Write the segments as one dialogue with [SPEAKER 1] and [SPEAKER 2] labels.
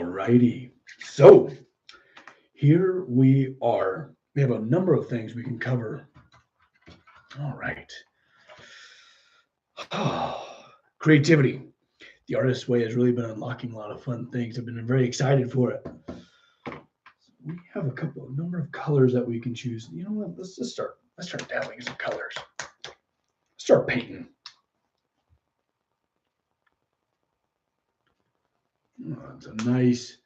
[SPEAKER 1] All righty. So here we are. We have a number of things we can cover. All right. Creativity. The artist's way has really been unlocking a lot of fun things. I've been very excited for it. We have a number of colors that we can choose. You know what? Let's just start. Let's start dabbling in some colors. Start painting. Oh, it's a nice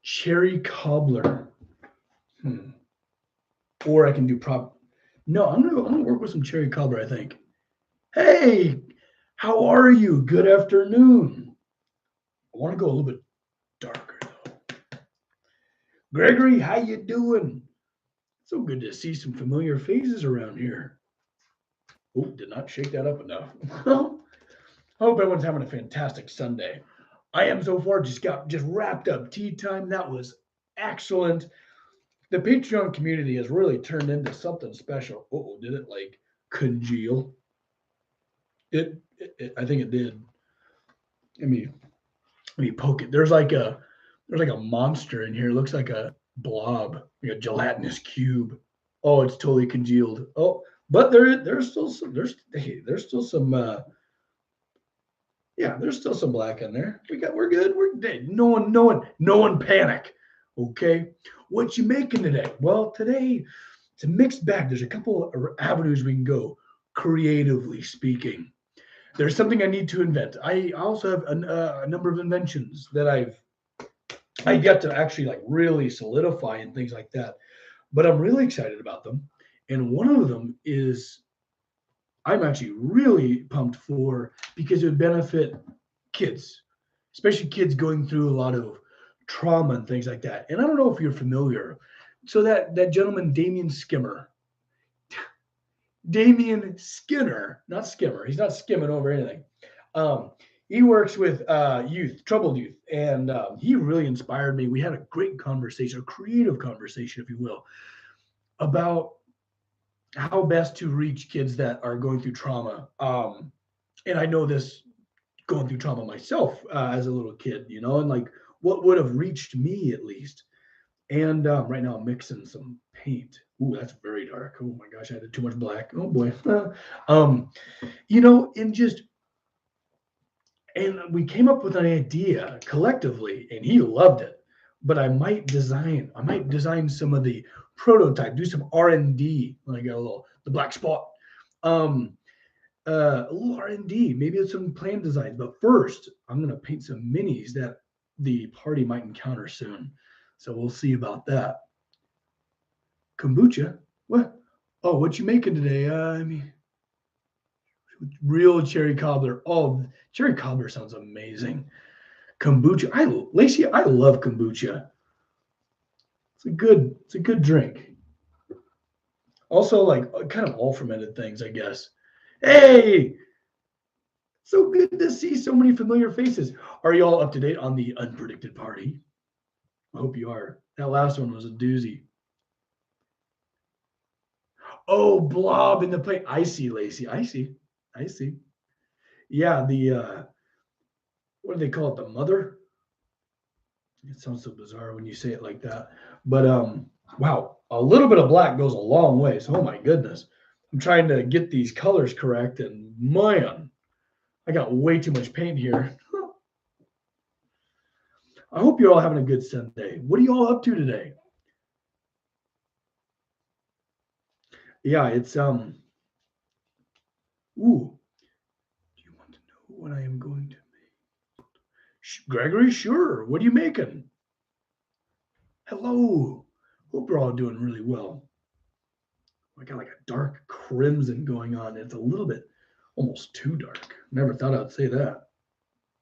[SPEAKER 1] cherry cobbler. Or I can do prop. No, I'm gonna work with some cherry cobbler, I think. Hey, how are you? Good afternoon. I want to go a little bit darker though. Gregory, how you doing? So good to see some familiar faces around here. Oh, did not shake that up enough. I hope everyone's having a fantastic Sunday. I am so far. Just wrapped up tea time. That was excellent. The Patreon community has really turned into something special. Oh, did it like congeal? I think it did. Let me poke it. There's like a monster in here. It looks like a blob, like a gelatinous cube. Oh, it's totally congealed. Oh, but there's still some there's still some yeah, there's still some black in there. We're good. We're dead. No one panic. Okay. What you making today? Well, today it's a mixed bag. There's a couple of avenues we can go, creatively speaking. There's something I need to invent. I also have a number of inventions that I get to actually like really solidify and things like that. But I'm really excited about them. And one of them is I'm actually really pumped for because it would benefit kids, especially kids going through a lot of trauma and things like that. And I don't know if you're familiar. So that gentleman, Damien Skinner, not Skimmer. He's not skimming over anything. Um, he works with troubled youth, and he really inspired me. We had a great conversation, a creative conversation, if you will, about how best to reach kids that are going through trauma. And I know this going through trauma myself as a little kid, and like what would have reached me at least. And right now I'm mixing some paint. Ooh, that's very dark. Oh my gosh, I did too much black. Oh boy. um, and we came up with an idea collectively, and he loved it. But I might design some of the prototype, do some R&D. When I got the black spot. Um, a little R&D, maybe it's some plan designs. But first, I'm gonna paint some minis that the party might encounter soon. So we'll see about that. Kombucha? What? Oh, what you making today? Real cherry cobbler. Oh, cherry cobbler sounds amazing. Kombucha. Lacey, I love kombucha. It's a good drink. Also, like kind of all fermented things, I guess. Hey, so good to see so many familiar faces. Are you all up to date on the unpredicted party? I hope you are. That last one was a doozy. Oh, blob in the plate. I see, Lacey. I see. Yeah, the what do they call it? The mother? It sounds so bizarre when you say it like that. But wow, a little bit of black goes a long ways. Oh my goodness. I'm trying to get these colors correct, and man, I got way too much paint here. I hope you're all having a good Sunday. What are you all up to today? Yeah, it's ooh, do you want to know what I am going to make? Gregory, sure. What are you making? Hello. Hope you're all doing really well. I got like a dark crimson going on. It's a little bit almost too dark. Never thought I'd say that.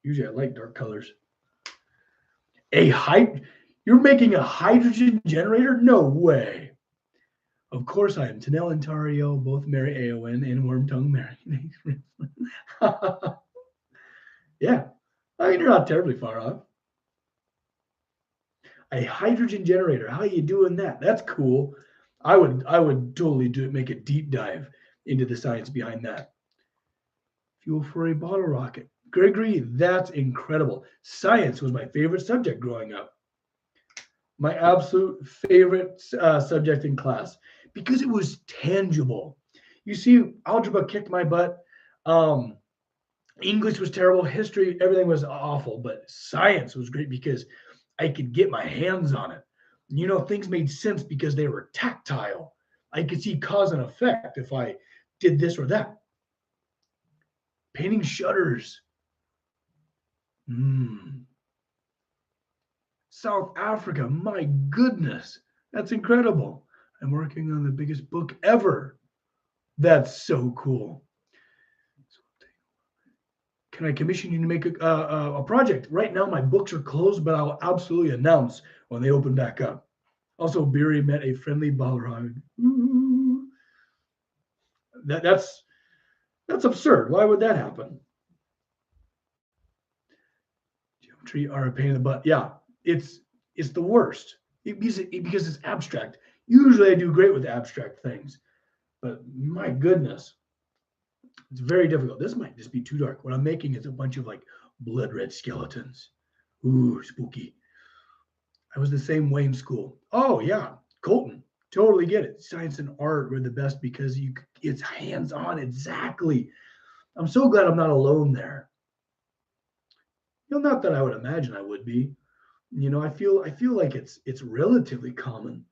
[SPEAKER 1] Usually I like dark colors. You're making a hydrogen generator? No way. Of course I am. Tanel and Tario both marry Aowen and Wormtongue marry. Yeah. I mean, you're not terribly far off. A hydrogen generator. How are you doing that? That's cool. I would totally make a deep dive into the science behind that. Fuel for a bottle rocket. Gregory, that's incredible. Science was my favorite subject growing up. My absolute favorite subject in class because it was tangible. You see, algebra kicked my butt. Um, English was terrible. History, everything was awful. But science was great because I could get my hands on it. Things made sense because they were tactile. I could see cause and effect if I did this or that. Painting shutters. Mm. South Africa, my goodness, that's incredible. I'm working on the biggest book ever. That's so cool. Can I commission you to make a project? Right now, my books are closed, but I'll absolutely announce when they open back up. Also, Beery met a friendly Balrog. That's absurd. Why would that happen? Geometry are a pain in the butt. Yeah, it's the worst because it's abstract. Usually, I do great with abstract things, but my goodness, it's very difficult. This might just be too dark. What I'm making is a bunch of like blood red skeletons. Ooh, spooky. I was the same way in school. Oh yeah, Colton. Totally get it. Science and art were the best because it's hands-on. Exactly. I'm so glad I'm not alone there. Not that I would imagine I would be. I feel like it's relatively common,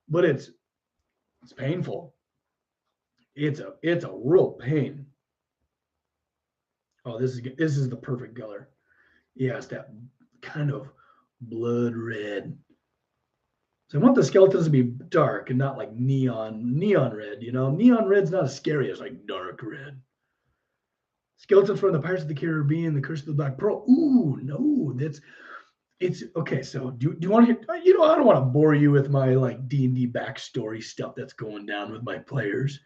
[SPEAKER 1] but it's painful. It's a real pain. Oh, this is the perfect color. Yeah, it's that kind of blood red. So I want the skeletons to be dark and not like neon red. Neon red's not as scary as like dark red. Skeletons from the Pirates of the Caribbean, The Curse of the Black Pearl. Ooh, no, it's okay. So do you want to hear? I don't want to bore you with my like D&D backstory stuff that's going down with my players.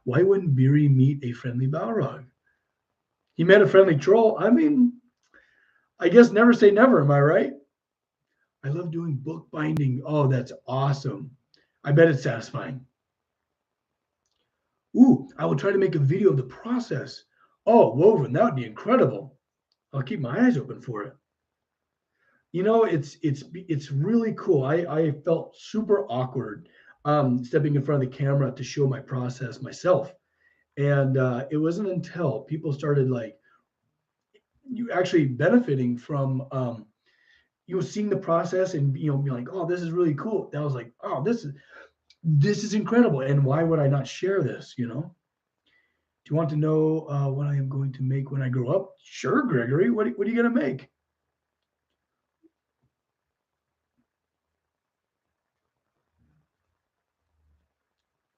[SPEAKER 1] Why wouldn't Beery meet a friendly Balrog? He met a friendly troll. I mean, I guess never say never. Am I right? I love doing book binding. Oh, that's awesome. I bet it's satisfying. Ooh, I will try to make a video of the process. Oh, woven, that would be incredible. I'll keep my eyes open for it. It's really cool. I felt super awkward stepping in front of the camera to show my process myself. And it wasn't until people started like you actually benefiting from seeing the process and being like, oh, this is really cool. That was like, oh, this is incredible. And why would I not share this? Do you want to know what I am going to make when I grow up? Sure, Gregory. What are you going to make?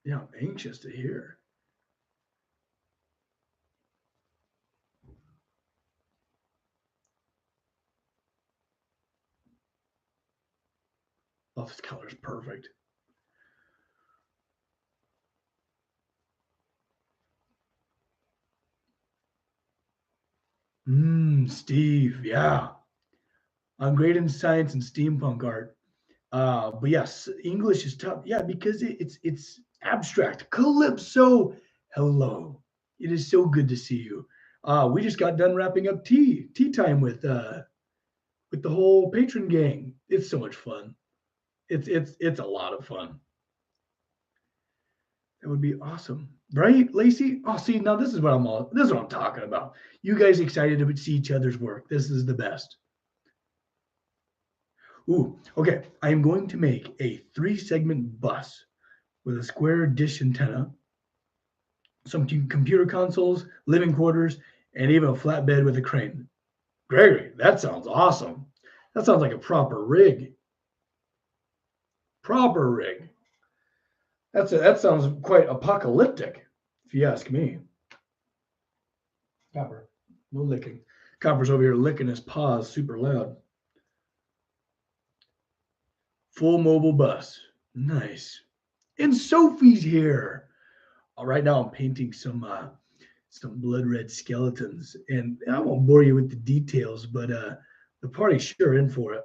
[SPEAKER 1] Yeah, I'm anxious to hear. Oh, this color is perfect. Steve. Yeah, I'm great in science and steampunk art. But yes, English is tough. Yeah, because it's abstract. Calypso, hello. It is so good to see you. We just got done wrapping up tea time with the whole patron gang. It's so much fun. It's a lot of fun. That would be awesome, right, Lacey? Oh, see, now this is what I'm talking about. You guys excited to see each other's work. This is the best. Ooh, okay. I am going to make a 3-segment bus with a square dish antenna, some computer consoles, living quarters, and even a flatbed with a crane. Gregory, that sounds awesome. That sounds like a proper rig. Proper rig. That sounds quite apocalyptic, if you ask me. Copper, no licking. Copper's over here licking his paws super loud. Full mobile bus. Nice. And Sophie's here. Right now I'm painting some blood red skeletons, and I won't bore you with the details, but the party's sure in for it.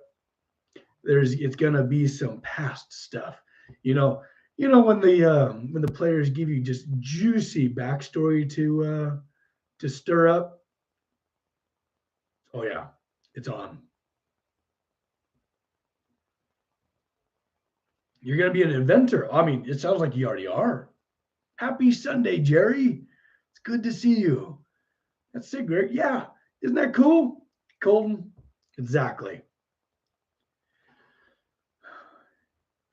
[SPEAKER 1] It's gonna be some past stuff, you know. When the players give you just juicy backstory to stir up. Oh yeah, it's on. You're gonna be an inventor. I mean, it sounds like you already are. Happy Sunday, Jerry. It's good to see you. That's it, Greg. Yeah, isn't that cool, Colton? Exactly.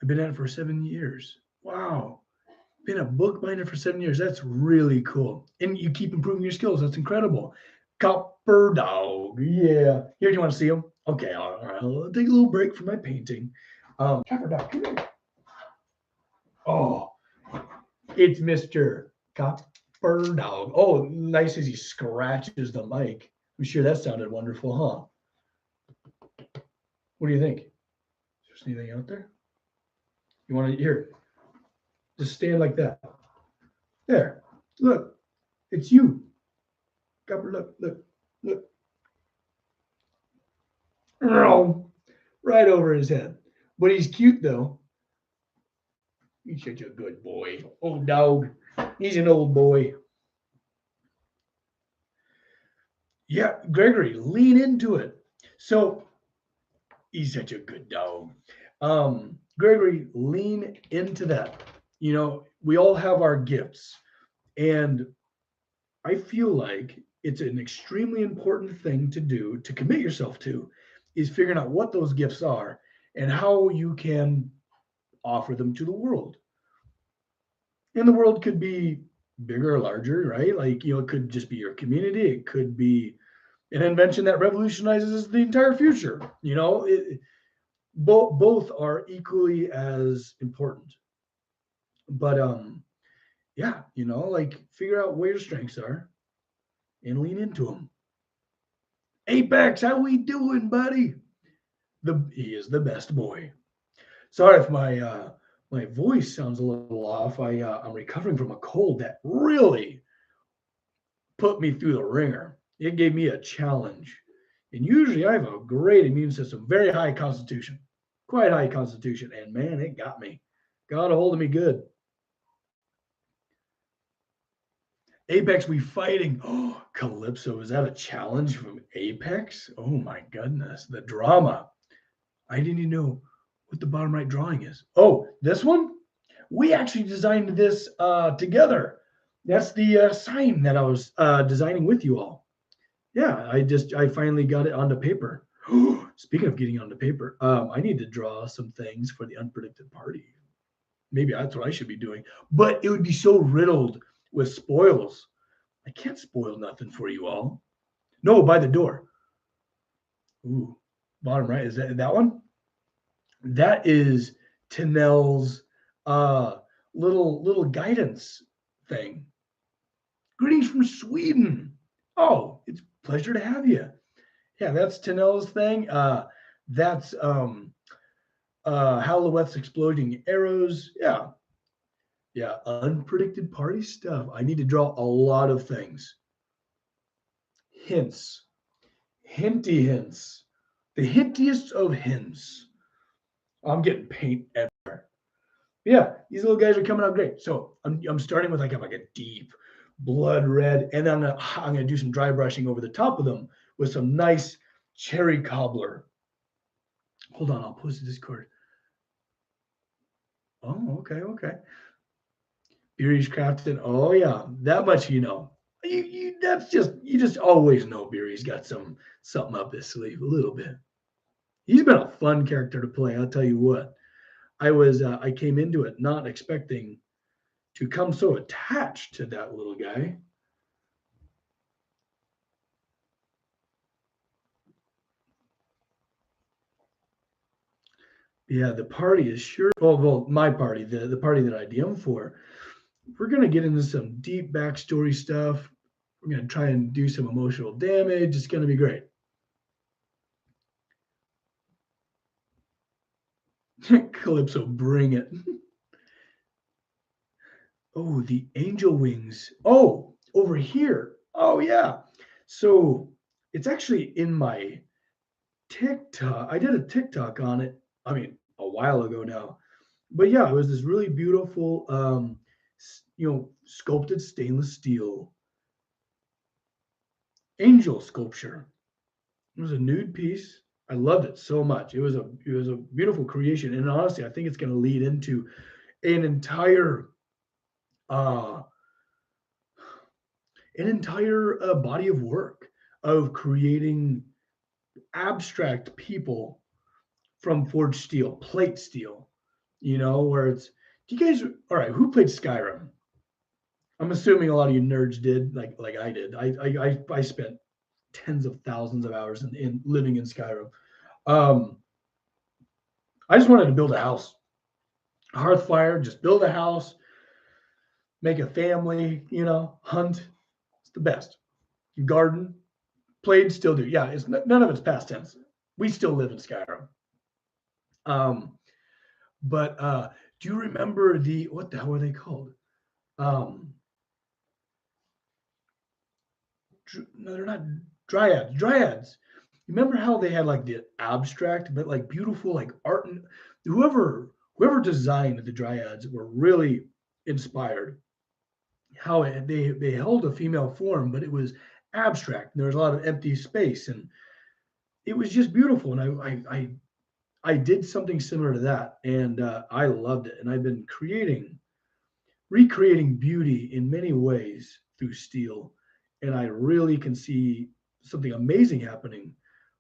[SPEAKER 1] I've been at it for 7 years. Wow. Been a bookbinder for 7 years. That's really cool. And you keep improving your skills. That's incredible. Copper dog. Yeah. Here, do you want to see him? Okay. All right. I'll take a little break from my painting. Copper dog. Come here. Oh, it's Mr. Copper dog. Oh, nice as he scratches the mic. I'm sure that sounded wonderful, huh? What do you think? Is there anything out there? You want to hear? Just stand like that. There. Look. It's you. Copper, look. Right over his head. But he's cute though. He's such a good boy. Old dog. He's an old boy. Yeah, Gregory, lean into it. So he's such a good dog. Gregory, lean into that. You know, we all have our gifts. And I feel like it's an extremely important thing to do, to commit yourself to, is figuring out what those gifts are and how you can offer them to the world. And the world could be bigger or larger, right? Like, it could just be your community. It could be an invention that revolutionizes the entire future. Both are equally as important. But yeah, like figure out where your strengths are and lean into them. Apex, how we doing, buddy? He is the best boy. Sorry if my voice sounds a little off. I'm recovering from a cold that really put me through the ringer. It gave me a challenge. And usually I have a great immune system, very high constitution, quite high constitution. And man, it got me. Got a hold of me good. Apex, we fighting. Oh, Calypso, is that a challenge from Apex? Oh my goodness, the drama. I didn't even know what the bottom right drawing is. Oh, this one? We actually designed this together. That's the sign that I was designing with you all. Yeah, I finally got it onto paper. Speaking of getting onto paper, I need to draw some things for the unpredicted party. Maybe that's what I should be doing. But it would be so riddled with spoils. I can't spoil nothing for you all. No, by the door. Ooh, bottom right. Is that one? That is Tanel's uh, little guidance thing. Greetings from Sweden. Oh, it's a pleasure to have you. Yeah, that's Tanel's thing. That's Halloweth's exploding arrows. Yeah, unpredicted party stuff. I need to draw a lot of things. Hints, hinty hints, the hintiest of hints. I'm getting paint everywhere. Yeah, these little guys are coming out great. So I'm starting with like a deep blood red, and then I'm gonna do some dry brushing over the top of them with some nice cherry cobbler. Hold on, I'll post the Discord. Oh, okay. Beery's crafted. Oh yeah, that much you know. You just always know Beery's got something up his sleeve a little bit. He's been a fun character to play. I'll tell you what. I came into it not expecting to come so attached to that little guy. Yeah, the party is sure. Well, my party, the party that I DM for, we're gonna get into some deep backstory stuff. We're gonna try and do some emotional damage. It's gonna be great. Calypso, bring it. Oh, the angel wings. Oh, over here. Oh yeah. So it's actually in my TikTok. I did a TikTok on it. I mean, a while ago now. But yeah, it was this really beautiful, sculpted stainless steel angel sculpture. It was a nude piece. I loved it so much. It was a beautiful creation, and honestly, I think it's going to lead into an entire uh, body of work of creating abstract people from forged steel, plate steel. Where it's. Do you guys? All right, who played Skyrim? I'm assuming a lot of you nerds did, like I did. I spent tens of thousands of hours in living in Skyrim. Um, I just wanted to build a house, a hearth fire, just build a house, make a family, hunt. It's the best. Garden, played, still do. Yeah, none of it's past tense. We still live in Skyrim. Um, but do you remember what the hell are they called? Um, no, they're not dryads. Dryads. You remember how they had like the abstract, but like beautiful, like art, and whoever designed the dryads were really inspired. How they held a female form, but it was abstract. And there was a lot of empty space, and it was just beautiful. And I did something similar to that, and I loved it. And I've been recreating beauty in many ways through steel, and I really can see something amazing happening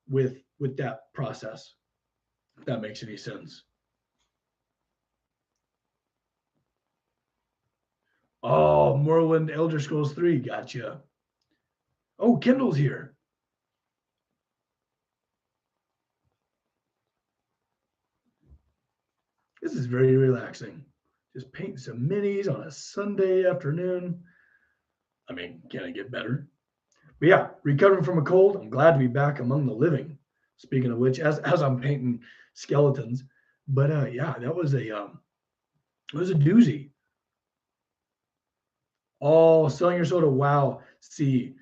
[SPEAKER 1] with that process. If that makes any sense. Oh, Morrowind Elder Scrolls 3, gotcha. Oh, Kendall's here. This is very relaxing. Just painting some minis on a Sunday afternoon. I mean, can it get better? But yeah, recovering from a cold. I'm glad to be back among the living. Speaking of which, as I'm painting skeletons, but yeah, that was it was a doozy. Oh, selling your soda. Wow. See,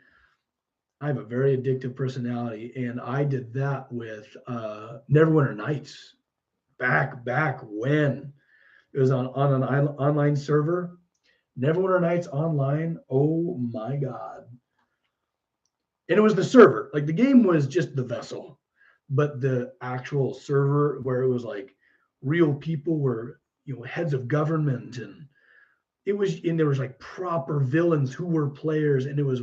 [SPEAKER 1] I have a very addictive personality, and I did that with Neverwinter Nights back when it was on an online server. Neverwinter Nights online. Oh my god! And it was the server. Like the game was just the vessel, but the actual server where it was like real people were heads of government, and there was like proper villains who were players, and it was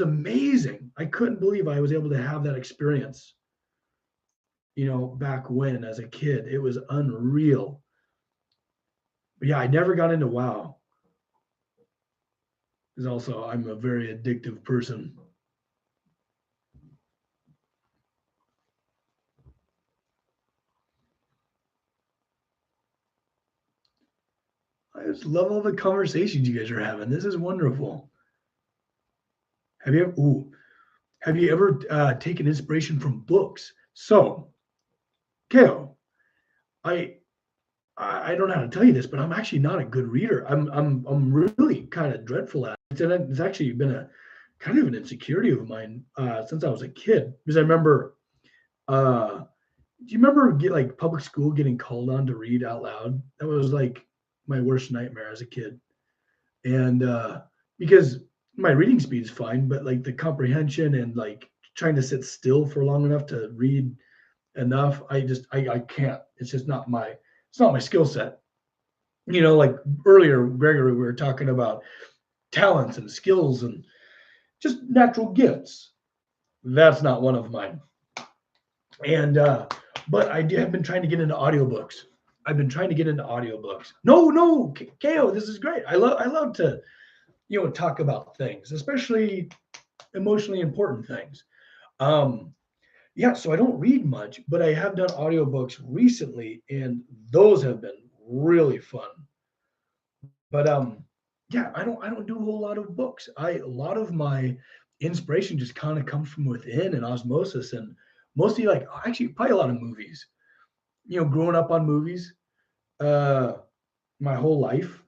[SPEAKER 1] amazing. I couldn't believe I was able to have that experience, back when as a kid. It was unreal. But yeah, I never got into WoW. Because also I'm a very addictive person. I just love all the conversations you guys are having. This is wonderful. Have you ever taken inspiration from books? So, Kale, I I don't know how to tell you this, but I'm actually not a good reader. I'm really kind of dreadful at it. And it's actually been a kind of an insecurity of mine since I was a kid. Because I remember, uh, do you remember like public school getting called on to read out loud? That was like my worst nightmare as a kid. And because my reading speed is fine, but like the comprehension and like trying to sit still for long enough to read enough, I can't. It's just not my skill set. Like earlier, Gregory, we were talking about talents and skills and just natural gifts. That's not one of mine. And but have been trying to get into audiobooks. I've been trying to get into audiobooks. No, KO, this is great. I love to talk about things, especially emotionally important things. Um, yeah, so I don't read much, but I have done audiobooks recently, and those have been really fun. But yeah, I don't do a whole lot of books. A lot of my inspiration just kind of comes from within and osmosis, and mostly like actually probably a lot of movies. Growing up on movies, uh, my whole life,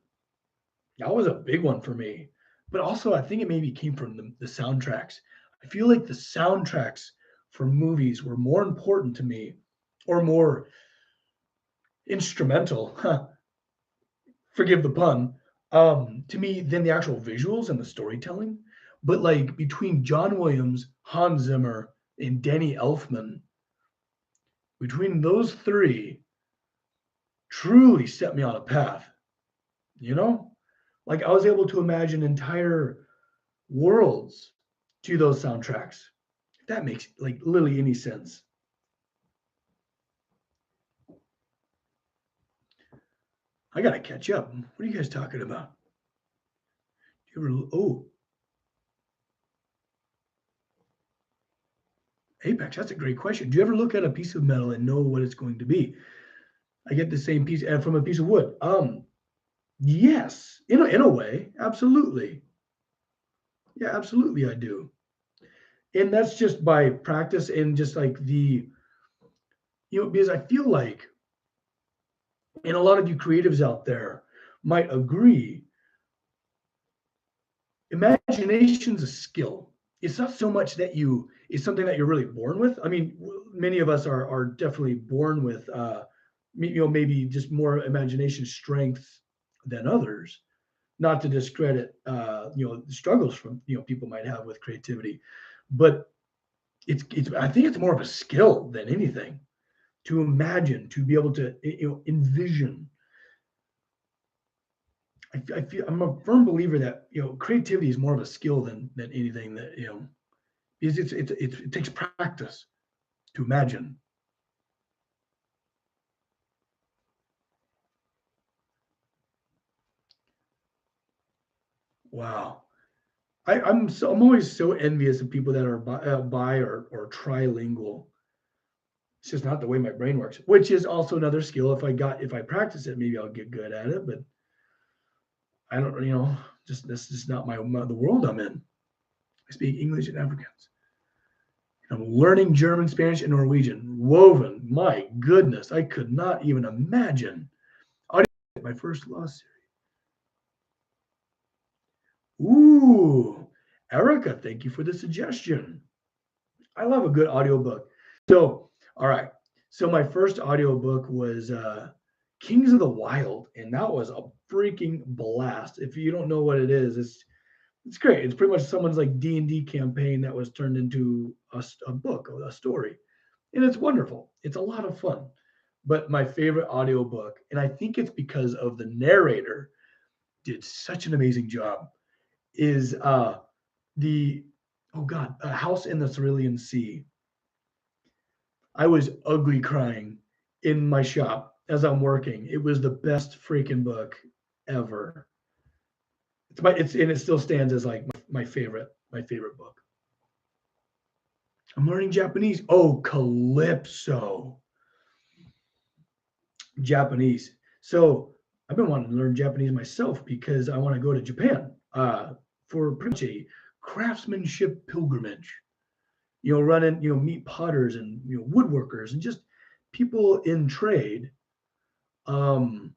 [SPEAKER 1] that was a big one for me. But also, I think it maybe came from the soundtracks. I feel like the soundtracks for movies were more important to me, or more instrumental. Forgive the pun. To me than the actual visuals and the storytelling. But like between John Williams, Hans Zimmer, and Danny Elfman, between those three, truly set me on a path. You know, like I was able to imagine entire worlds to those soundtracks. If that makes like literally any sense. I gotta catch up. What are you guys talking about? Do you ever? Oh, Apex. That's a great question. Do you ever look at a piece of metal and know what it's going to be? I get the same piece from a piece of wood. Yes, in a way, absolutely. Yeah, absolutely, I do. And that's just by practice and just like because I feel like, and a lot of you creatives out there might agree, imagination's a skill. It's not so much that it's something that you're really born with. I mean, many of us are definitely born with, maybe just more imagination strength than others. Not to discredit, the struggles from people might have with creativity, but it's I think it's more of a skill than anything to imagine, to be able to envision. I feel I'm a firm believer that creativity is more of a skill than anything that because it takes practice to imagine. Wow, I'm always so envious of people that are bi or trilingual. It's just not the way my brain works, which is also another skill. If I practice it, maybe I'll get good at it. But I don't, just this is not the world I'm in. I speak English and Afrikaans. I'm learning German, Spanish, and Norwegian. Woven. My goodness, I could not even imagine. My first law series. Ooh, Erica, thank you for the suggestion. I love a good audiobook. So, all right. So my first audiobook was Kings of the Wild, and that was a freaking blast. If you don't know what it is, it's great. It's pretty much someone's like D&D campaign that was turned into a book, a story. And it's wonderful. It's a lot of fun. But my favorite audiobook, and I think it's because of the narrator did such an amazing job, is the oh god, A House in the Cerulean Sea. I was ugly crying in my shop as I'm working. It was the best freaking book ever. And it still stands as like my favorite book. I'm learning Japanese. Oh, Calypso. Japanese. So I've been wanting to learn Japanese myself because I want to go to Japan for pretty much a craftsmanship pilgrimage. Meet potters and woodworkers and just people in trade. Um,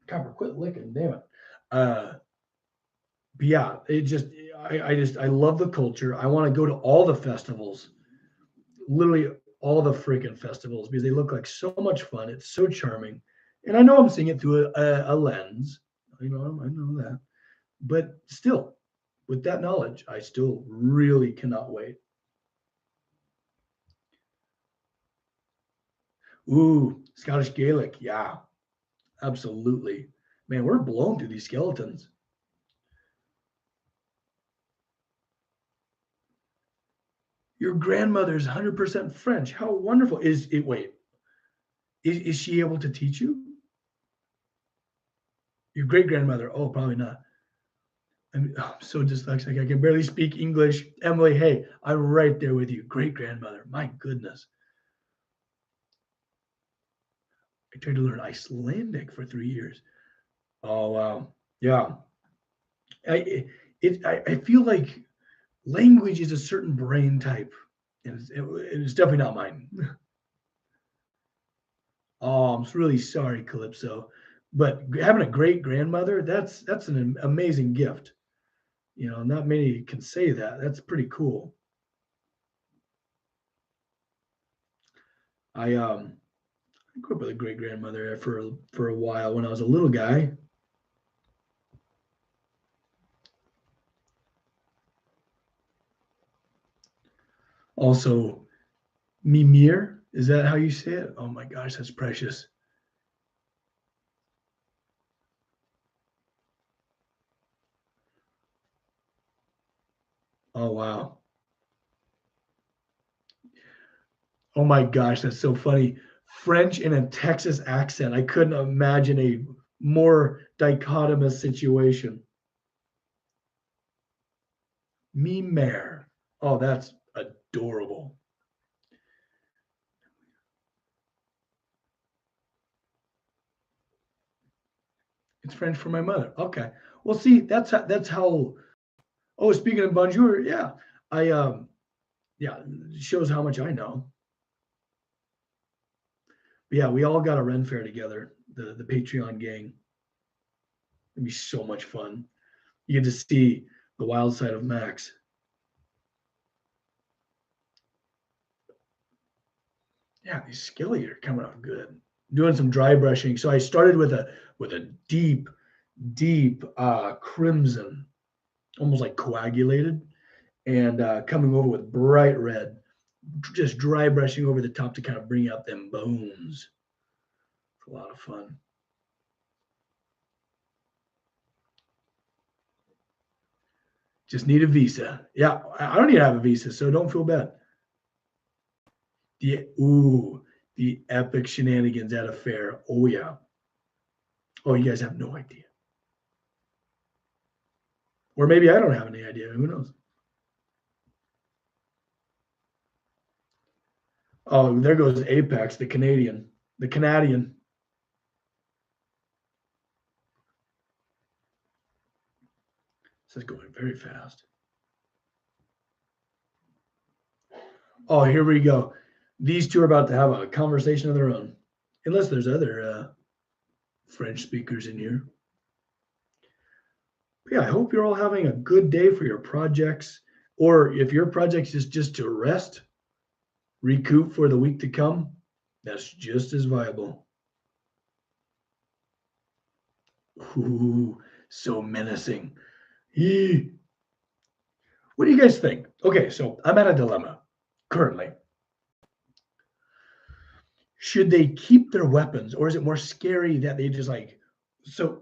[SPEAKER 1] Copper, quit licking, damn it. Uh, but yeah, I love the culture. I want to go to all the festivals, literally all the freaking festivals because they look like so much fun. It's so charming, and I know I'm seeing it through a lens. I know that, but still, with that knowledge, I still really cannot wait. Ooh, Scottish Gaelic, yeah, absolutely. Man, we're blown through these skeletons. Your grandmother's 100% French. How wonderful. Is it? Wait, is she able to teach you? Your great grandmother? Oh, probably not. I'm so dyslexic. I can barely speak English. Emily, hey, I'm right there with you. Great grandmother. My goodness. I tried to learn Icelandic for 3 years. Oh, wow. Yeah. I feel like language is a certain brain type, and it's definitely not mine. Oh, I'm really sorry, Calypso. But having a great grandmother, that's an amazing gift. Not many can say that. That's pretty cool. I grew up with a great grandmother for a while when I was a little guy. Also, Mimir, is that how you say it? Oh my gosh, that's precious. Oh wow. Oh my gosh, that's so funny. French in a Texas accent. I couldn't imagine a more dichotomous situation. Mimir. Oh, that's adorable. It's French for my mother. Okay. Well, see, that's how. Oh, speaking of bonjour, yeah, I yeah, it shows how much I know. But yeah, we all got a Ren Fair together, the Patreon gang. It'd be so much fun. You get to see the wild side of Max. Yeah, these skilly are coming out good. Doing some dry brushing. So I started with a deep crimson, almost like coagulated, and coming over with bright red, just dry brushing over the top to kind of bring out them bones. It's a lot of fun. Just need a visa. Yeah, I don't need to have a visa, so don't feel bad. The epic shenanigans at a fair. Oh yeah. Oh, you guys have no idea. Or maybe I don't have any idea. Who knows? Oh, there goes Apex, the Canadian. The Canadian. This is going very fast. Oh, here we go. These two are about to have a conversation of their own. Unless there's other French speakers in here. But yeah, I hope you're all having a good day for your projects. Or if your project is just to rest, recoup for the week to come, that's just as viable. Ooh, so menacing. Eee. What do you guys think? Okay, so I'm at a dilemma currently. Should they keep their weapons or is it more scary that they just like, so,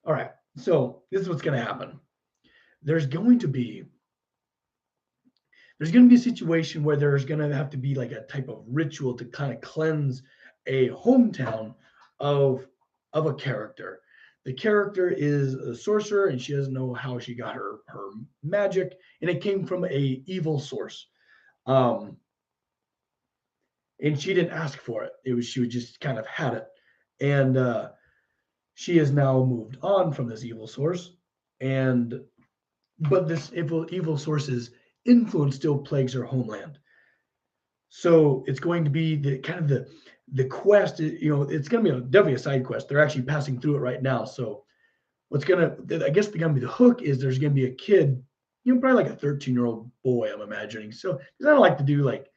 [SPEAKER 1] all right, so this is what's going to happen. There's going to be there's going to be a situation where there's going to have to be like a type of ritual to kind of cleanse a hometown of a character. The character is a sorcerer and she doesn't know how she got her magic, and it came from a evil source. Um, and she didn't ask for it. It was she just kind of had it, and she has now moved on from this evil source, and but this evil source's influence still plagues her homeland. So it's going to be the kind of the quest. It's going to be definitely a side quest. They're actually passing through it right now. So what's gonna, I guess, going to be the hook is there's going to be a kid, probably like a 13-year-old boy, I'm imagining. So because I don't like to do like,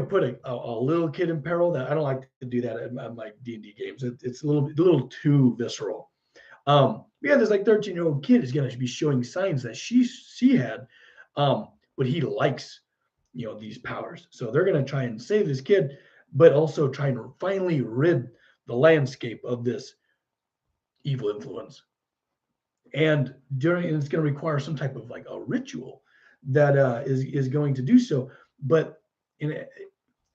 [SPEAKER 1] put a little kid in peril. That I don't like to do that at my D&D games. It's a little too visceral. Yeah, this like 13-year-old kid is going to be showing signs that she had, but he likes, these powers. So they're going to try and save this kid, but also try and finally rid the landscape of this evil influence. And it's going to require some type of like a ritual that is going to do so. But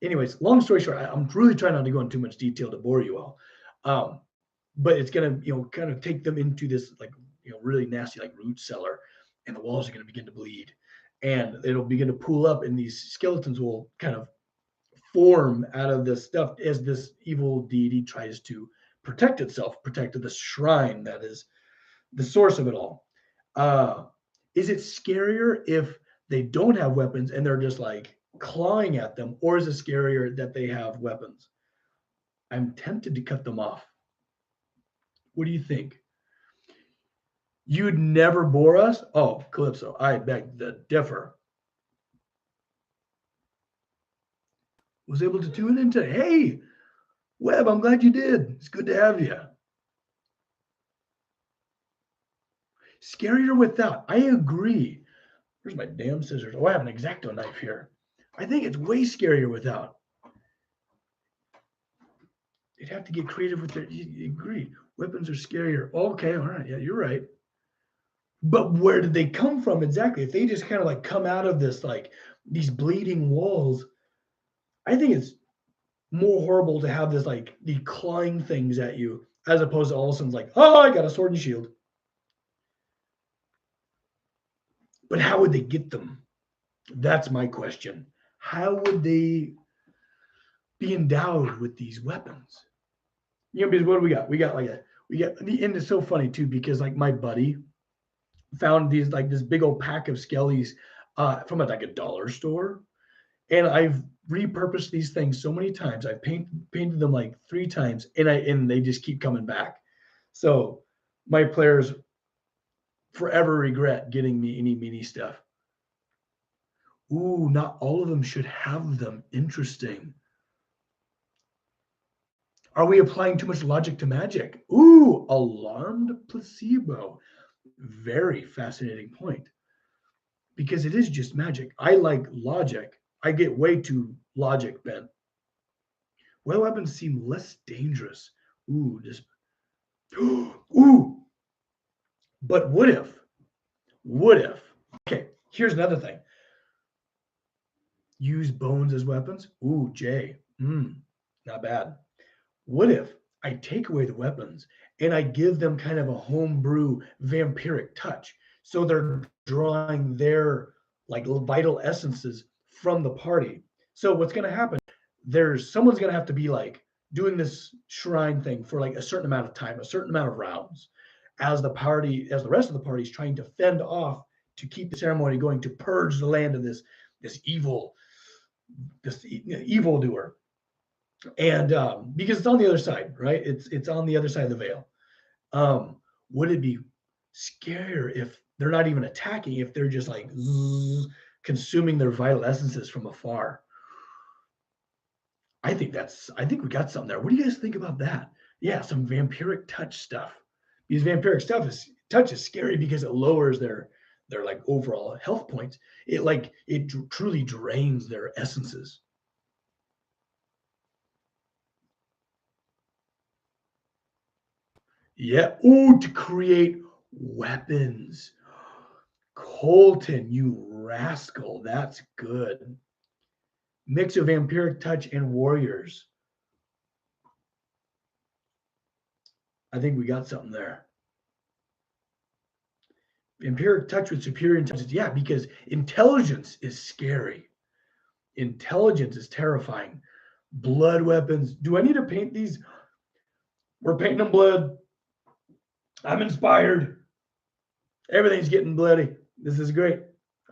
[SPEAKER 1] anyways, long story short, I'm really trying not to go into too much detail to bore you all. But it's gonna, kind of take them into this like, really nasty like root cellar, and the walls are gonna begin to bleed, and it'll begin to pool up, and these skeletons will kind of form out of this stuff as this evil deity tries to protect itself, protect the shrine that is the source of it all. Uh, is it scarier if they don't have weapons and they're just like clawing at them, or is it scarier that they have weapons? I'm tempted to cut them off. What do you think? You'd never bore us? Oh, Calypso, I beg to differ. Was able to tune in today. Hey, Webb, I'm glad you did. It's good to have you. Scarier without. I agree. Where's my damn scissors? Oh, I have an X-Acto knife here. I think it's way scarier without. They'd have to get creative with their. You agree? Weapons are scarier. Okay, all right, yeah, you're right. But where did they come from exactly? If they just kind of like come out of this like these bleeding walls, I think it's more horrible to have this like the clawing things at you as opposed to all of a sudden like, oh, I got a sword and shield. But how would they get them? That's my question. How would they be endowed with these weapons? Because what do we got? And it's so funny too, because like my buddy found these like this big old pack of skellies from like a dollar store. And I've repurposed these things so many times. I've painted them like 3 times, and they just keep coming back. So my players forever regret getting me any mini stuff. Ooh, not all of them should have them. Interesting. Are we applying too much logic to magic? Ooh, alarmed placebo. Very fascinating point. Because it is just magic. I like logic. I get way too logic bent. Well, weapons seem less dangerous. Ooh, just ooh. But what if? What if? Okay, here's another thing. Use bones as weapons. Ooh, Jay. Not bad. What if I take away the weapons and I give them kind of a homebrew vampiric touch? So they're drawing their like vital essences from the party. So what's going to happen? Someone's going to have to be like doing this shrine thing for like a certain amount of time, a certain amount of rounds, as the rest of the party is trying to fend off to keep the ceremony going to purge the land of this evil, evil doer. And because it's on the other side, right? It's on the other side of the veil. Would it be scarier if they're not even attacking, if they're just like consuming their vital essences from afar? I think we got something there. What do you guys think about that? Yeah, some vampiric touch stuff. Because vampiric touch is scary because it lowers their like overall health points. It truly drains their essences. Yeah. Ooh, to create weapons. Colton, you rascal. That's good. Mix of vampiric touch and warriors. I think we got something there. Vampiric touch with superior intelligence. Yeah, because intelligence is scary. Intelligence is terrifying. Blood weapons. Do I need to paint these? We're painting them blood. I'm inspired. Everything's getting bloody. This is great.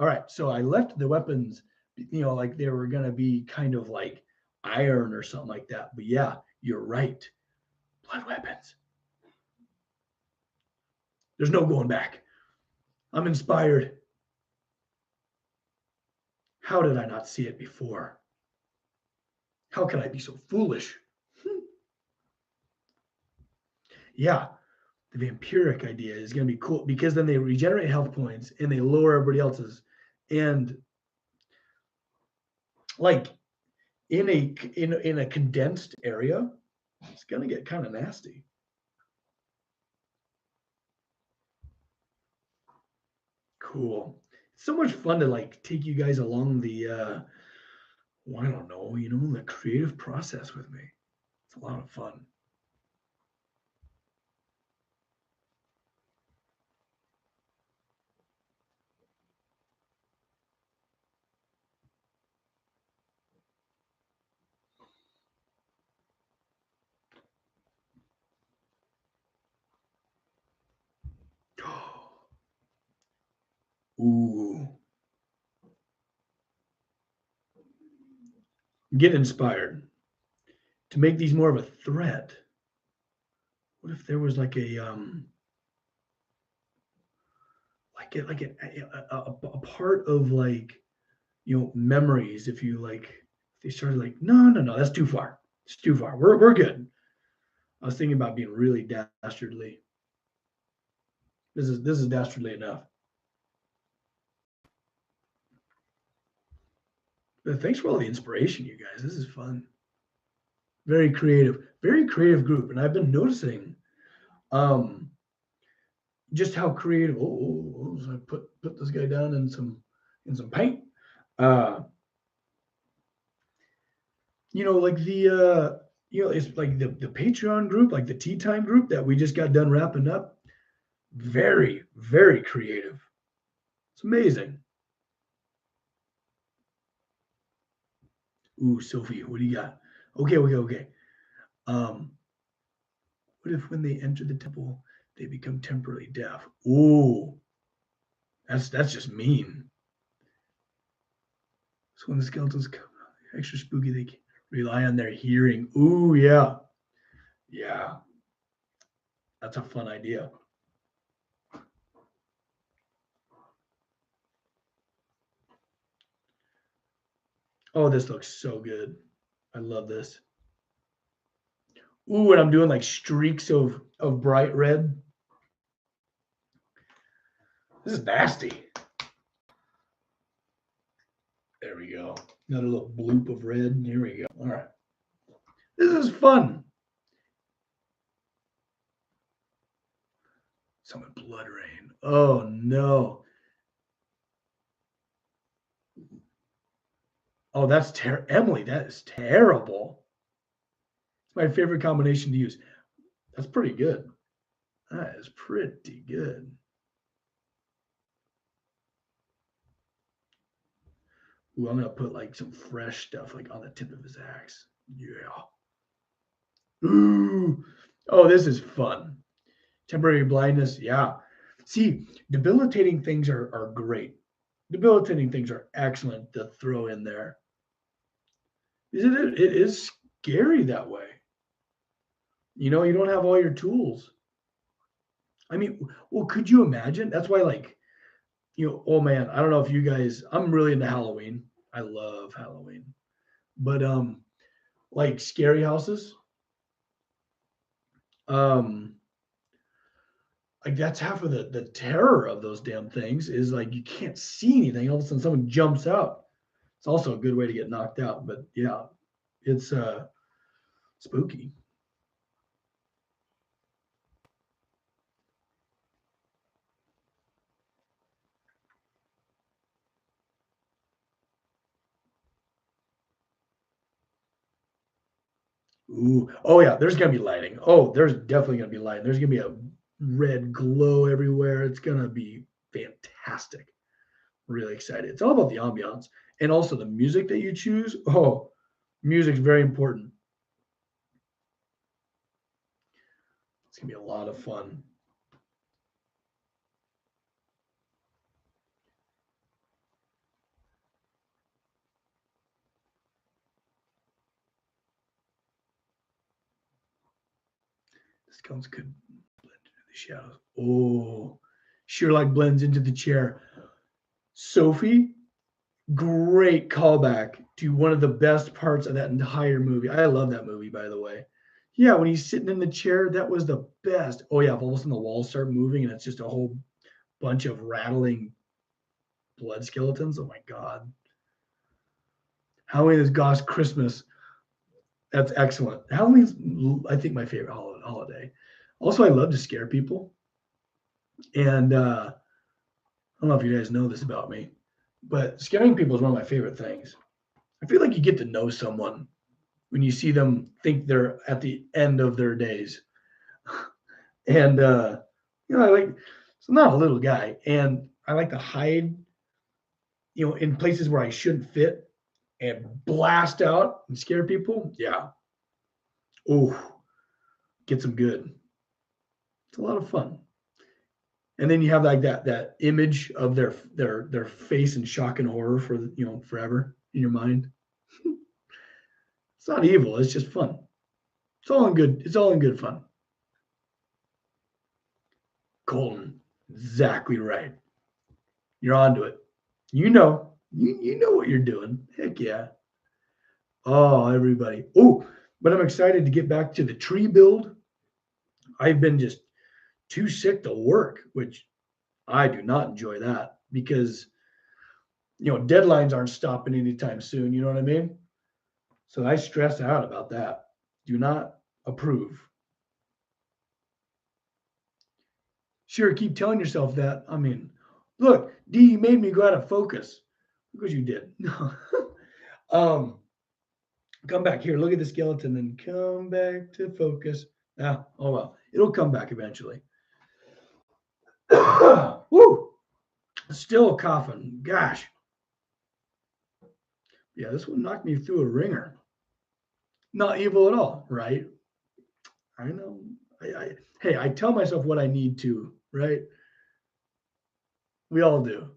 [SPEAKER 1] All right. So I left the weapons, like they were going to be kind of like iron or something like that. But yeah, you're right. Blood weapons. There's no going back. I'm inspired. How did I not see it before? How can I be so foolish? Yeah, the vampiric idea is going to be cool because then they regenerate health points and they lower everybody else's. And like in a condensed area, it's going to get kind of nasty. Cool. It's so much fun to like take you guys along the I don't know, the creative process with me. It's a lot of fun. Ooh. Get inspired to make these more of a threat. What if there was like a part of like memories? If you like, if they started like, no, that's too far. It's too far. We're good. I was thinking about being really dastardly. This is dastardly enough. Thanks for all the inspiration, you guys. This is fun. Very creative group. And I've been noticing um, just how creative. So I put this guy down in some paint. Uh, like it's like the Patreon group, like the tea time group that we just got done wrapping up. Very, very creative. It's amazing. Ooh, Sophie, what do you got? Okay. Um, what if when they enter the temple, they become temporarily deaf? Ooh, that's just mean. So when the skeletons come, extra spooky, they can rely on their hearing. Ooh, yeah, yeah, that's a fun idea. Oh, this looks so good. I love this. Ooh, and I'm doing like streaks of bright red. This is nasty. There we go. Got a little bloop of red. Here we go. All right. This is fun. Some blood rain. Oh no. Oh, that's Emily. That is terrible. It's my favorite combination to use. That's pretty good. That is pretty good. Ooh, I'm gonna put like some fresh stuff like on the tip of his axe. Yeah. Ooh. Oh, this is fun. Temporary blindness. Yeah. See, debilitating things are great. Debilitating things are excellent to throw in there. It is scary that way. You don't have all your tools. I mean, well, could you imagine? That's why, like, oh man, I don't know if you guys, I'm really into Halloween. I love Halloween. But like scary houses, um, like that's half of the terror of those damn things is like you can't see anything. All of a sudden someone jumps out. It's also a good way to get knocked out. But yeah, it's spooky. Ooh. Oh yeah, there's gonna be lighting. Oh, there's definitely gonna be lighting. There's gonna be a red glow everywhere. It's gonna be fantastic. Really excited. It's all about the ambiance and also the music that you choose. Oh, music's very important. It's gonna be a lot of fun. This comes good blend into the shadows. Oh, sure like blends into the chair. Sophie, great callback to one of the best parts of that entire movie. I love that movie, by the way. Yeah, when he's sitting in the chair, that was the best. Oh yeah, if all of a sudden the walls start moving and it's just a whole bunch of rattling blood skeletons. Oh my god. Halloween is God's Christmas. That's excellent. Halloween's, I think, my favorite holiday. Also, I love to scare people. And I don't know if you guys know this about me, but scaring people is one of my favorite things. I feel like you get to know someone when you see them think they're at the end of their days. And, I like, so I'm not a little guy, and I like to hide, in places where I shouldn't fit and blast out and scare people. Yeah. Oh, get some good. It's a lot of fun. And then you have like that image of their face in shock and horror for forever in your mind. It's not evil. It's just fun. It's all in good. It's all in good fun. Colton, exactly right. You're onto it. You know what you're doing. Heck yeah. Oh, everybody. Oh, but I'm excited to get back to the tree build. I've been just too sick to work, which I do not enjoy that because deadlines aren't stopping anytime soon. You know what I mean? So I stress out about that. Do not approve. Sure, keep telling yourself that. I mean, look, D, you made me go out of focus because you did. um, come back here. Look at the skeleton, and come back to focus. Oh well, it'll come back eventually. Woo! Still coughing. Gosh. Yeah, this one knocked me through a ringer. Not evil at all, right? I know. Hey, I tell myself what I need to, right? We all do.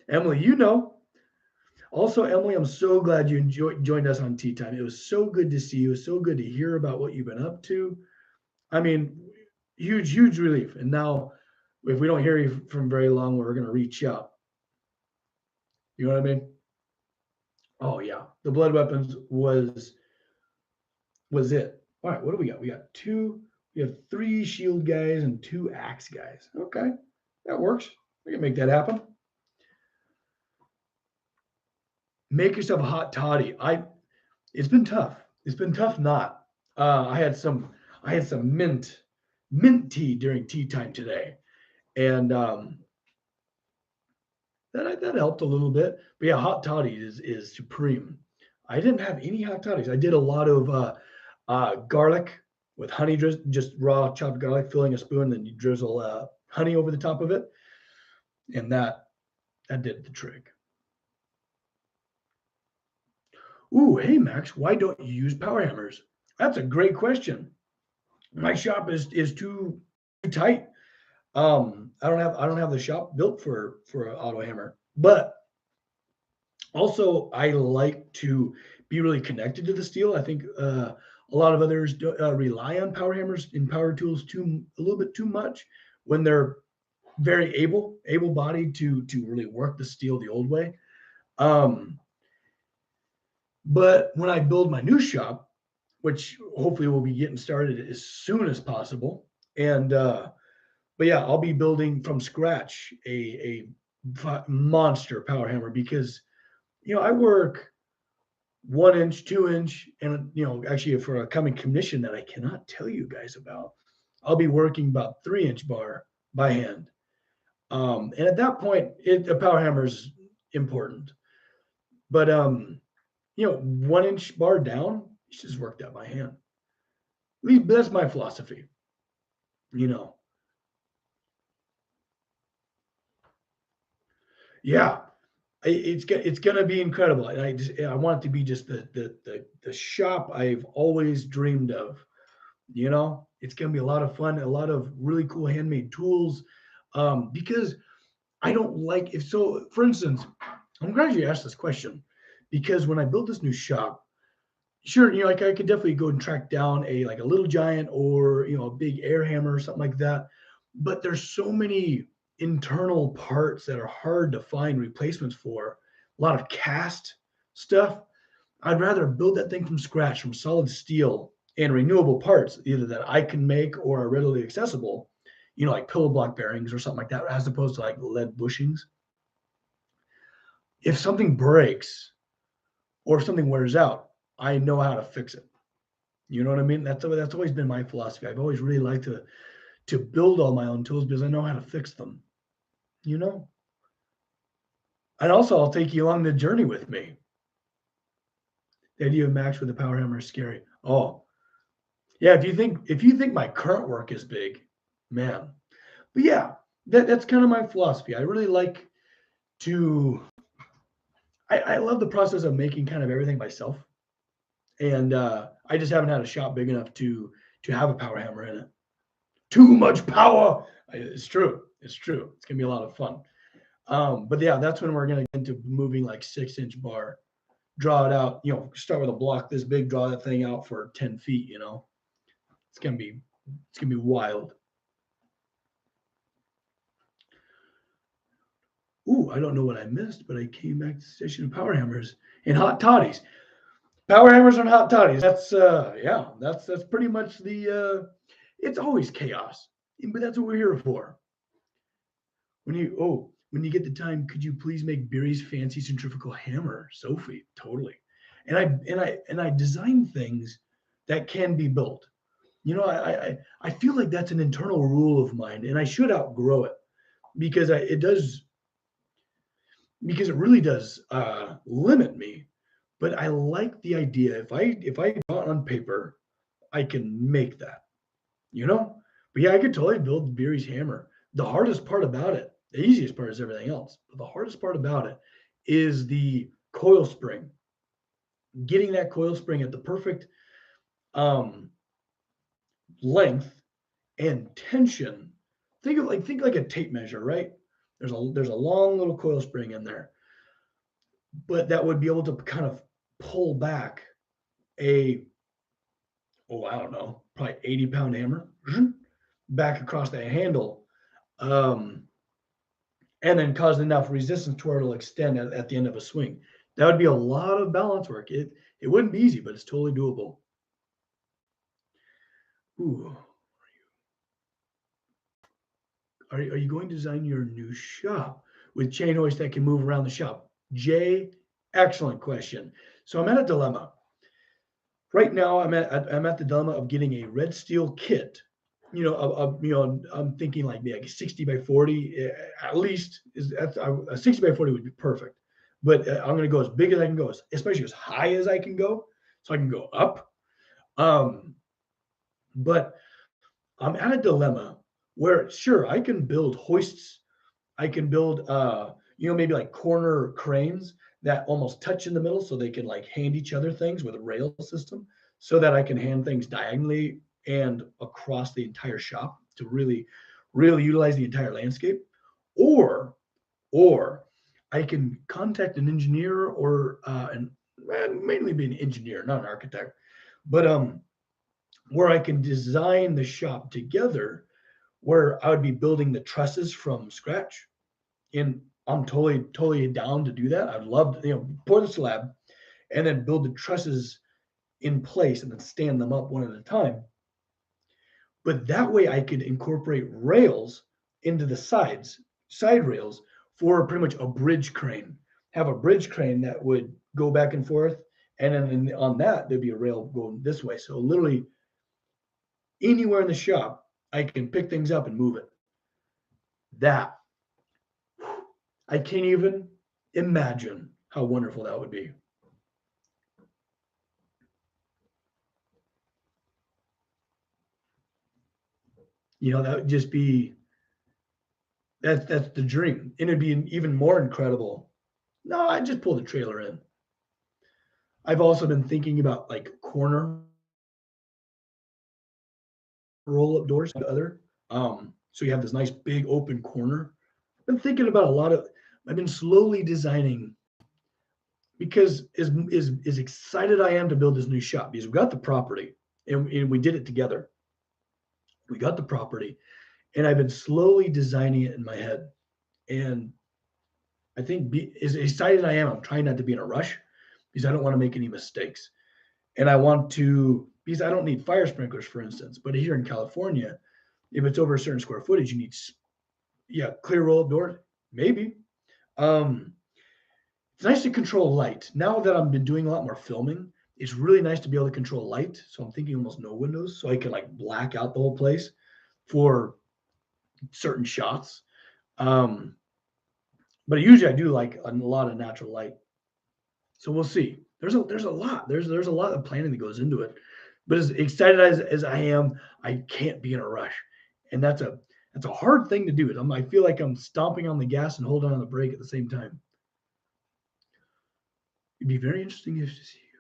[SPEAKER 1] Emily, you know. Also, Emily, I'm so glad you joined us on Tea Time. It was so good to see you. It was so good to hear about what you've been up to. I mean, huge relief. And now, if we don't hear you from very long, we're going to reach out. You know what I mean? Oh yeah, the blood weapons was it. All right, what do we got? We got two. We have 3 shield guys and 2 axe guys. Okay, that works. We can make that happen. Make yourself a hot toddy. It's been tough. It's been tough not. I had some mint tea during tea time today, and that helped a little bit. But yeah, hot toddy is supreme. I didn't have any hot toddies. I did a lot of garlic with honey, just raw chopped garlic, filling a spoon, then you drizzle honey over the top of it, and that did the trick. Ooh, hey Max, why don't you use power hammers? That's a great question. My shop is too tight. I don't have the shop built for an auto hammer, but also I like to be really connected to the steel. I think a lot of others rely on power hammers and power tools a little bit too much when they're very able-bodied to really work the steel the old way. Um, but when I build my new shop, which hopefully will be getting started as soon as possible, and but yeah, I'll be building from scratch a monster power hammer because I work 1 inch, 2 inch, and actually for a coming commission that I cannot tell you guys about, I'll be working about 3 inch bar by hand. And at that point, a power hammer is important. But 1 inch bar down, it's just worked out by hand. At least that's my philosophy. You know, yeah, it's gonna be incredible. And I want it to be just the shop I've always dreamed of. It's gonna be a lot of fun, a lot of really cool handmade tools. Because I don't like if so. For instance, I'm glad you asked this question because when I built this new shop, sure, like I could definitely go and track down a little giant or a big air hammer or something like that. But there's so many internal parts that are hard to find replacements for. A lot of cast stuff. I'd rather build that thing from scratch from solid steel and renewable parts, either that I can make or are readily accessible, like pillow block bearings or something like that, as opposed to like lead bushings. If something breaks or if something wears out, I know how to fix it. You know what I mean? That's always been my philosophy. I've always really liked to build all my own tools because I know how to fix them. You know? And also I'll take you along the journey with me. The idea of Max with a power hammer is scary. Oh, yeah, if you think my current work is big, man. But yeah, that's kind of my philosophy. I really like to I love the process of making kind of everything myself. And I just haven't had a shop big enough to have a power hammer in it. Too much power. It's true. It's true. It's gonna be a lot of fun. But yeah, that's when we're gonna get into moving like 6 inch bar, draw it out. Start with a block this big, draw that thing out for 10 feet. It's gonna be wild. Ooh, I don't know what I missed, but I came back to the station of power hammers and hot toddies. Power hammers and hot toddies. That's pretty much the. It's always chaos. But that's what we're here for. When you get the time, could you please make Barry's fancy centrifugal hammer? Sophie, totally. And I design things that can be built. I feel like that's an internal rule of mine, and I should outgrow it because it really does limit me. But I like the idea. If I draw it on paper, I can make that. You know. But yeah, I could totally build Beery's hammer. The hardest part about it, the easiest part is everything else. But the hardest part about it is the coil spring. Getting that coil spring at the perfect um, length and tension. Think like a tape measure, right? There's a long little coil spring in there, but that would be able to kind of pull back a I don't know, probably 80-pound hammer back across the handle, um, and then cause enough resistance to where it'll extend at the end of a swing. That would be a lot of balance work. It wouldn't be easy, but it's totally doable. Ooh. Are you going to design your new shop with chain hoist that can move around the shop? Jay, excellent question. So I'm at a dilemma. Right now, I'm at the dilemma of getting a red steel kit. I'm thinking like maybe like 60 by 40 at least. A 60 by 40 would be perfect. But I'm going to go as big as I can go, especially as high as I can go, so I can go up. But I'm at a dilemma where sure I can build hoists, I can build maybe like corner cranes that almost touch in the middle so they can like hand each other things with a rail system so that I can hand things diagonally and across the entire shop to really really utilize the entire landscape. Or I can contact an engineer or mainly be an engineer, not an architect, but where I can design the shop together where I would be building the trusses from scratch. And I'm totally down to do that. I'd love to, pour the slab and then build the trusses in place and then stand them up one at a time. But that way I could incorporate rails into the side rails for pretty much a bridge crane. Have a bridge crane that would go back and forth. And then on that, there'd be a rail going this way. So literally anywhere in the shop, I can pick things up and move it. That I can't even imagine how wonderful that would be. That would just be that's the dream. And it'd be even more incredible. No, I just pull the trailer in. I've also been thinking about like corner roll-up doors to other. So you have this nice big open corner. I've been thinking about I've been slowly designing because as excited I am to build this new shop because we got the property and we did it together. We got the property and I've been slowly designing it in my head. And I think as excited I am, I'm trying not to be in a rush because I don't want to make any mistakes. And I want to, because I don't need fire sprinklers, for instance, but here in California, if it's over a certain square footage, you need, clear roll-up doors, maybe. It's nice to control light. Now that I've been doing a lot more filming, it's really nice to be able to control light. So I'm thinking almost no windows, so I can like black out the whole place for certain shots. But usually I do like a lot of natural light. So we'll see. There's a lot. There's a lot of planning that goes into it. But as excited as I am, I can't be in a rush. And that's a hard thing to do. I feel like I'm stomping on the gas and holding on the brake at the same time. It'd be very interesting to see you.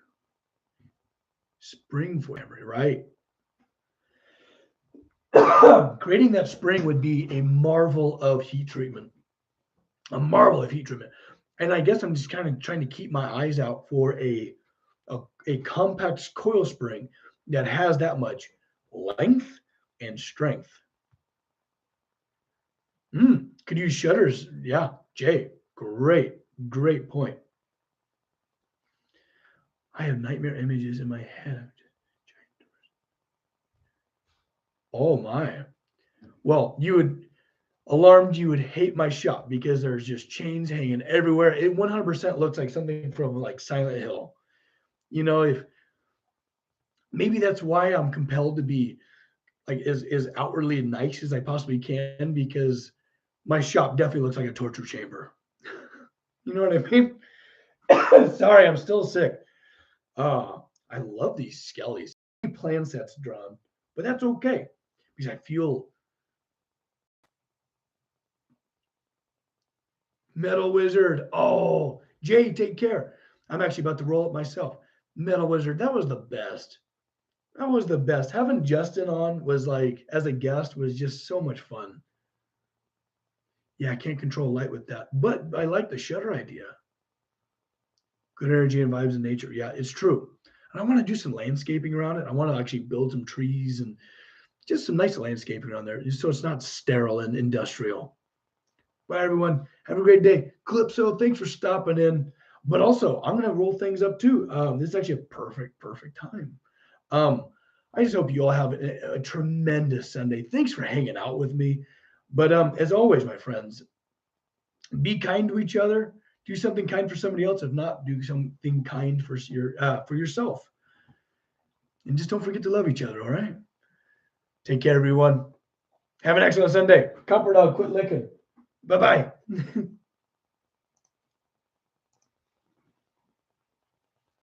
[SPEAKER 1] Spring for memory, right? Creating that spring would be a marvel of heat treatment. A marvel of heat treatment. And I guess I'm just kind of trying to keep my eyes out for a compact coil spring that has that much length and strength. Could use shutters. Yeah, Jay, great point. I have nightmare images in my head. Oh my. Well, you would hate my shop because there's just chains hanging everywhere. It 100% looks like something from like Silent Hill. If maybe that's why I'm compelled to be like as outwardly nice as I possibly can, because my shop definitely looks like a torture chamber. You know what I mean? Sorry, I'm still sick. Uh, I love these skellies. Plan sets drawn, but that's okay because I feel Metal Wizard. Oh, Jay, take care. I'm actually about to roll it myself. Metal Wizard, that was the best. That was the best. Having Justin on was like, as a guest, was just so much fun. Yeah, I can't control light with that, but I like the shutter idea. Good energy and vibes in nature. Yeah, it's true. And I want to do some landscaping around it. I want to actually build some trees and just some nice landscaping around there, so it's not sterile and industrial. Bye, everyone. Have a great day. Calypso, thanks for stopping in. But also, I'm going to roll things up too. This is actually a perfect time. Um, I just hope you all have a tremendous Sunday. Thanks for hanging out with me. But as always, my friends, be kind to each other. Do something kind for somebody else. If not, do something kind for yourself. And just don't forget to love each other. All right. Take care, everyone. Have an excellent Sunday. Comfort dog, quit licking. Bye bye.